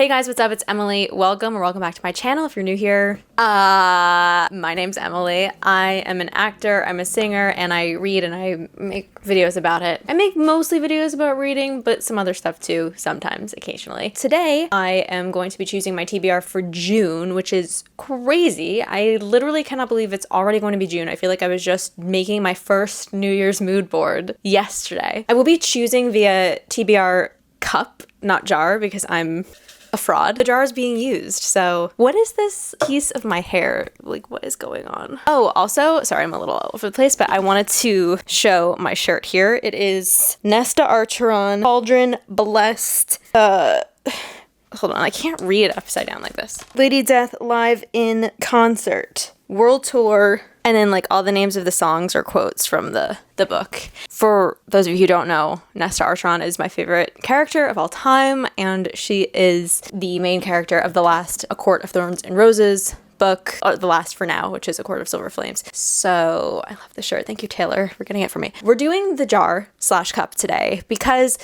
Hey guys, what's up? It's Emily. Welcome back to my channel if you're new here. My name's Emily. I am an actor, I'm a singer, and I read and I make videos about it. I make mostly videos about reading, but some other stuff too, sometimes, occasionally. Today, I am going to be choosing my TBR for June, which is crazy. I literally cannot believe it's already going to be June. I feel like I was just making my first New Year's mood board yesterday. I will be choosing via TBR cup, not jar, because I'm a fraud. The jar is being used. So what is this piece of my hair? Like, what is going on? Oh, also, sorry, I'm a little all over the place, but I wanted to show my shirt here. It is Nesta Archeron, Cauldron Blessed. Hold on, I can't read upside down like this. Lady Death live in concert. World tour. And then like all the names of the songs are quotes from the book. For those of you who don't know, Nesta Archeron is my favorite character of all time, and she is the main character of the last A Court of Thorns and Roses book, or the last for now, which is A Court of Silver Flames. So I love the shirt. Thank you, Taylor, for getting it for me. We're doing the jar / cup today because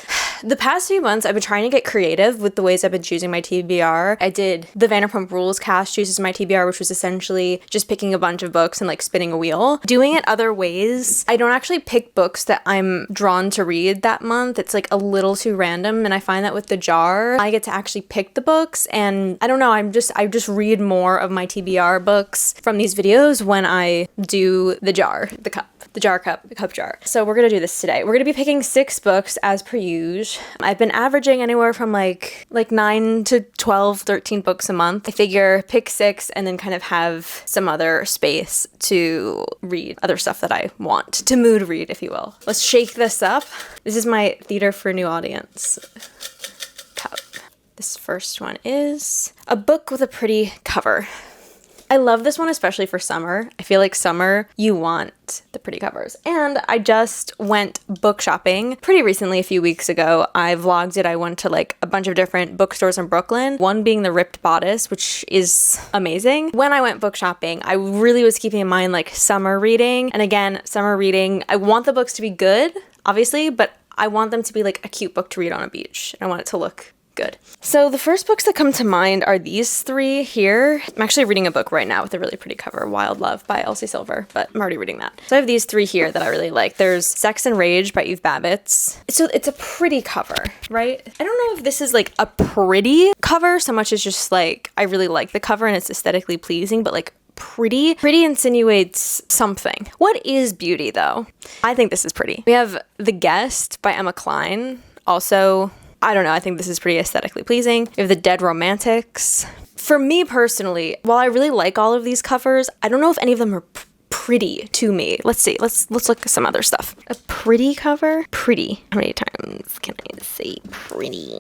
the past few months I've been trying to get creative with the ways I've been choosing my TBR. I did the Vanderpump Rules cast chooses my TBR, which was essentially just picking a bunch of books and like spinning a wheel. Doing it other ways, I don't actually pick books that I'm drawn to read that month. It's like a little too random, and I find that with the jar, I get to actually pick the books, and I don't know, I just read more of my TBR books from these videos when I do the jar, the cup. The jar cup, the cup jar. So we're gonna do this today. We're gonna be picking 6 books as per usual. I've been averaging anywhere from like 9 to 12, 13 books a month. I figure pick 6 and then kind of have some other space to read other stuff that I want, to mood read, if you will. Let's shake this up. This is my Theater for a New Audience cup. This first one is a book with a pretty cover. I love this one, especially for summer. I feel like summer, you want the pretty covers. And I just went book shopping pretty recently, a few weeks ago. I vlogged it. I went to like a bunch of different bookstores in Brooklyn, one being the Ripped Bodice, which is amazing. When I went book shopping, I really was keeping in mind like summer reading. And again, summer reading, I want the books to be good, obviously, but I want them to be like a cute book to read on a beach. And I want it to look good. So the first books that come to mind are these 3 here. I'm actually reading a book right now with a really pretty cover, Wild Love by Elsie Silver, but I'm already reading that. So I have these 3 here that I really like. There's Sex and Rage by Eve Babbitt. So it's a pretty cover, right? I don't know if this is like a pretty cover so much as just like, I really like the cover and it's aesthetically pleasing, but like pretty insinuates something. What is beauty though? I think this is pretty. We have The Guest by Emma Cline. Also, I don't know, I think this is pretty aesthetically pleasing. We have The Dead Romantics. For me personally, while I really like all of these covers, I don't know if any of them are pretty to me. Let's see, let's look at some other stuff. A pretty cover? Pretty. How many times can I say pretty?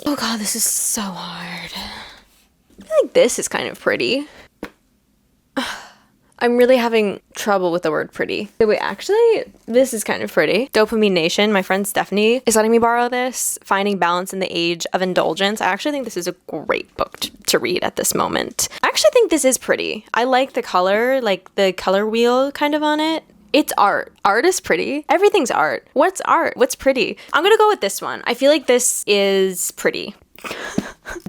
Oh god, this is so hard. I feel like this is kind of pretty. I'm really having trouble with the word pretty. Wait, actually, this is kind of pretty. Dopamine Nation, my friend Stephanie is letting me borrow this. Finding Balance in the Age of Indulgence. I actually think this is a great book to read at this moment. I actually think this is pretty. I like the color, like the color wheel kind of on it. It's art. Art is pretty. Everything's art. What's art? What's pretty? I'm gonna go with this one. I feel like this is pretty.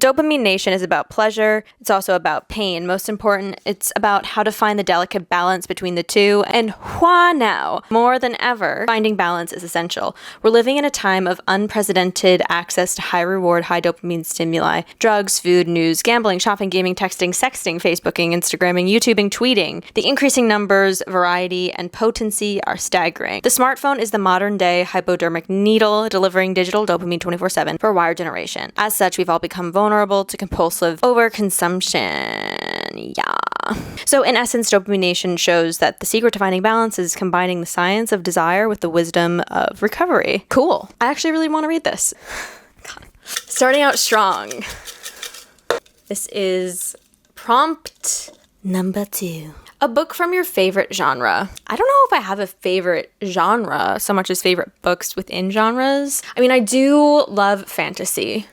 Dopamine Nation is about pleasure. It's also about pain. Most important, it's about how to find the delicate balance between the two. And why now? More than ever, finding balance is essential. We're living in a time of unprecedented access to high reward, high dopamine stimuli. Drugs, food, news, gambling, shopping, gaming, texting, sexting, Facebooking, Instagramming, YouTubing, tweeting. The increasing numbers, variety, and potency are staggering. The smartphone is the modern day hypodermic needle, delivering digital dopamine 24/7 for a wired generation. As such, we've all become vulnerable to compulsive overconsumption. Yeah. So in essence, Dopamine Nation shows that the secret to finding balance is combining the science of desire with the wisdom of recovery. Cool. I actually really want to read this. God. Starting out strong. This is prompt number 2. A book from your favorite genre. I don't know if I have a favorite genre so much as favorite books within genres. I mean, I do love fantasy.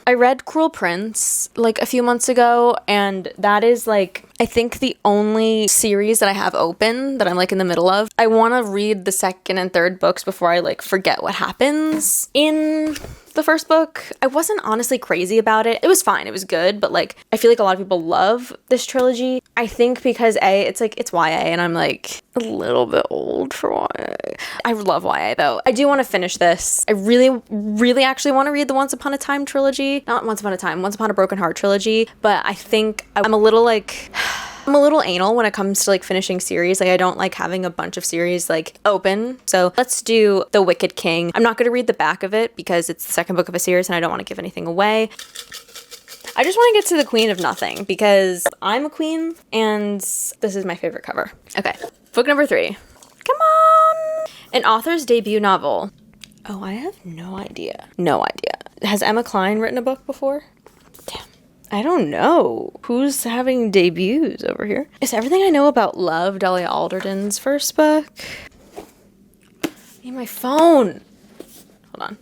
I read Cruel Prince like a few months ago, and that is like, I think the only series that I have open that I'm like in the middle of. I want to read the second and third books before I like forget what happens in the first book. I wasn't honestly crazy about it. It was fine. It was good, but like I feel like a lot of people love this trilogy. I think because it's YA and I'm like a little bit old for YA. I love YA though. I do want to finish this. I really actually want to read the Once Upon a Time trilogy. Not Once Upon a Time, Once Upon a Broken Heart trilogy, but I think I'm a little anal when it comes to like finishing series. Like I don't like having a bunch of series like open. So let's do The Wicked King. I'm not going to read the back of it because it's the second book of a series and I don't want to give anything away. I just want to get to the Queen of Nothing because I'm a queen and this is my favorite cover. Okay, book number 3. Come on! An author's debut novel. Oh, I have no idea. No idea. Has Emma Cline written a book before? Damn. I don't know. Who's having debuts over here? Is Everything I Know About Love Dolly Alderton's first book? Need my phone. Hold on.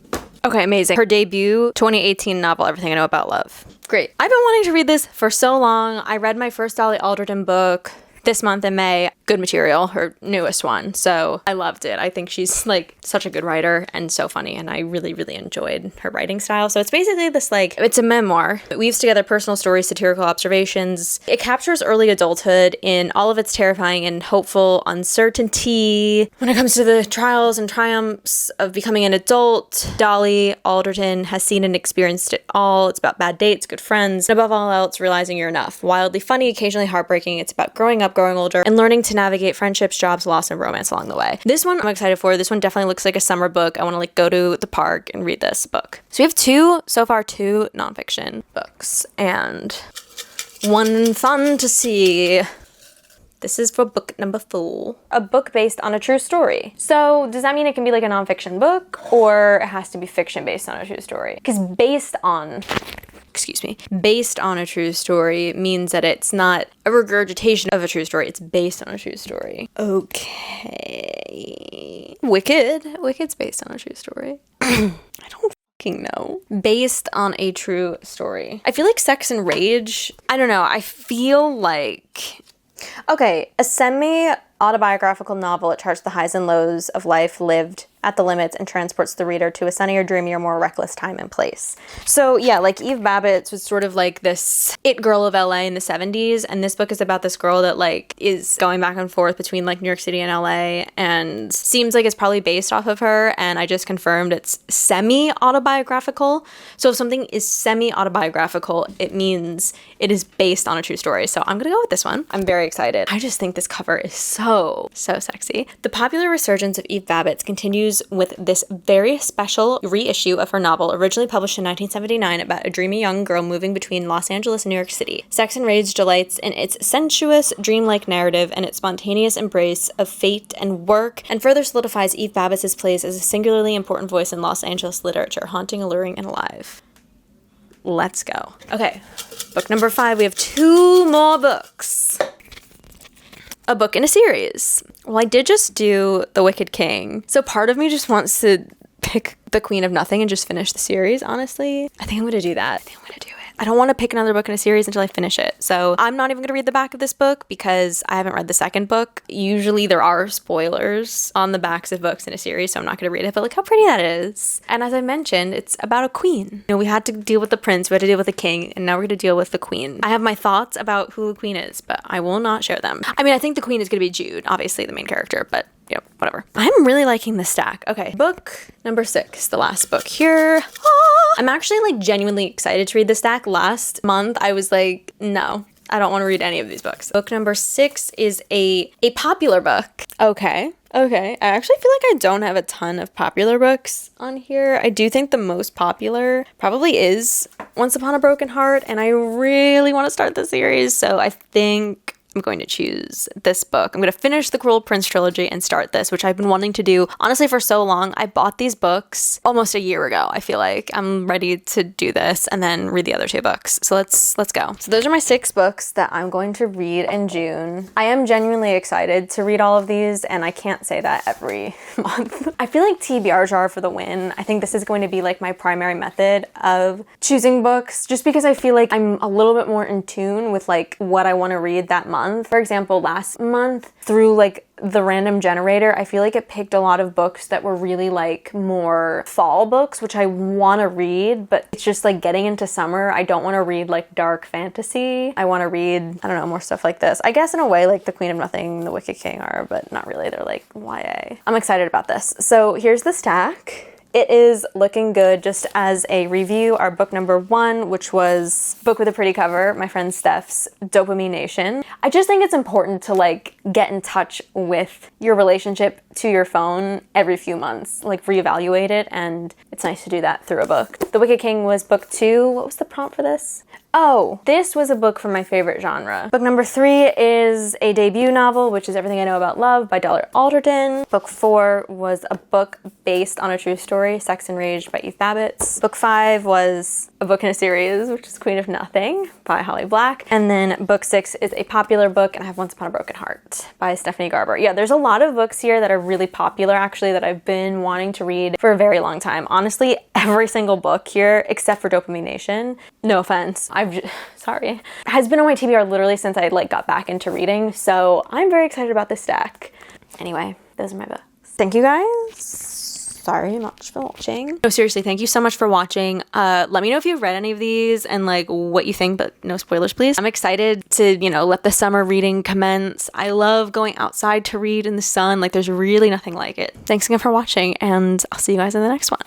Okay, amazing. Her debut 2018 novel, Everything I Know About Love. Great. I've been wanting to read this for so long. I read my first Dolly Alderton book this month in May. Good material, her newest one. So I loved it. I think she's like such a good writer and so funny. And I really, really enjoyed her writing style. So it's basically this like, it's a memoir. It weaves together personal stories, satirical observations. It captures early adulthood in all of its terrifying and hopeful uncertainty. When it comes to the trials and triumphs of becoming an adult, Dolly Alderton has seen and experienced it all. It's about bad dates, good friends, and above all else, realizing you're enough. Wildly funny, occasionally heartbreaking. It's about growing up, growing older, and learning to navigate friendships, jobs, loss, and romance along the way. This one I'm excited for. This one definitely looks like a summer book. I want to like go to the park and read this book. So we have two nonfiction books and one fantasy. This is for book number 4. A book based on a true story. So does that mean it can be like a nonfiction book or it has to be fiction based on a true story? Because based on a true story means that it's not a regurgitation of a true story. It's based on a true story. Okay. Wicked's based on a true story. I don't fucking know. Based on a true story. I feel like Sex and Rage. I don't know. I feel like... Okay, a semi-autobiographical novel. It charts the highs and lows of life lived at the limits and transports the reader to a sunnier, dreamier, more reckless time and place. So yeah, like Eve Babbitt was sort of like this it girl of LA in the 70s, and this book is about this girl that like is going back and forth between like New York City and LA, and seems like it's probably based off of her, and I just confirmed it's semi-autobiographical. So if something is semi-autobiographical, it means it is based on a true story. So I'm gonna go with this one. I'm very excited. I just think this cover is so sexy. The popular resurgence of Eve Babbitt's continues with this very special reissue of her novel, originally published in 1979, about a dreamy young girl moving between Los Angeles and New York City. Sex and Rage delights in its sensuous, dreamlike narrative and its spontaneous embrace of fate and work, and further solidifies Eve Babbitt's place as a singularly important voice in Los Angeles literature, haunting, alluring, and alive. Let's go. Okay, book number 5. We have 2 more books. A book in a series. Well, I did just do The Wicked King, so part of me just wants to pick The Queen of Nothing and just finish the series, honestly. I think I'm gonna do that. I don't want to pick another book in a series until I finish it. So I'm not even going to read the back of this book because I haven't read the second book. Usually there are spoilers on the backs of books in a series, so I'm not going to read it, but look how pretty that is. And as I mentioned, it's about a queen. You know, we had to deal with the prince, we had to deal with the king, and now we're going to deal with the queen. I have my thoughts about who the queen is, but I will not share them. I mean, I think the queen is going to be Jude, obviously the main character, but you know, whatever. I'm really liking this stack. Okay, book number 6, the last book here. I'm actually like genuinely excited to read this stack. Last month, I was like, no, I don't want to read any of these books. Book number 6 is a popular book. Okay. I actually feel like I don't have a ton of popular books on here. I do think the most popular probably is Once Upon a Broken Heart, and I really want to start the series, so I think I'm going to choose this book. I'm going to finish the Cruel Prince trilogy and start this, which I've been wanting to do, honestly, for so long. I bought these books almost a year ago. I feel like I'm ready to do this and then read the other 2 books. So let's go. So those are my 6 books that I'm going to read in June. I am genuinely excited to read all of these, and I can't say that every month. I feel like TBR jar for the win. I think this is going to be like my primary method of choosing books, just because I feel like I'm a little bit more in tune with like what I want to read that month. month. For example, last month through like the random generator, I feel like it picked a lot of books that were really like more fall books, which I want to read, but it's just like getting into summer. I don't want to read like dark fantasy. I want to read, I don't know, more stuff like this. I guess in a way like The Queen of Nothing, The Wicked King are, but not really. They're like YA. I'm excited about this. So here's the stack. It is looking good. Just as a review, our book number 1, which was Book with a Pretty Cover, my friend Steph's Dopamine Nation. I just think it's important to like get in touch with your relationship to your phone every few months, like reevaluate it, and it's nice to do that through a book. The Wicked King was book 2. What was the prompt for this? Oh, this was a book from my favorite genre. Book number 3 is a debut novel, which is Everything I Know About Love by Dollar Alderton. Book 4 was a book based on a true story, Sex and Rage by Eve Babbitt. Book 5 was a book in a series, which is Queen of Nothing by Holly Black. And then book 6 is a popular book, and I have Once Upon a Broken Heart by Stephanie Garber. Yeah, there's a lot of books here that are really popular, actually, that I've been wanting to read for a very long time. Honestly, every single book here, except for Dopamine Nation, no offense, sorry, has been on my TBR literally since I like got back into reading, so I'm very excited about this stack. Anyway, those are my books. Thank you guys. Sorry much for watching. No, seriously, thank you so much for watching. Let me know if you've read any of these and like what you think, but no spoilers, please. I'm excited to, you know, let the summer reading commence. I love going outside to read in the sun. Like, there's really nothing like it. Thanks again for watching, and I'll see you guys in the next one.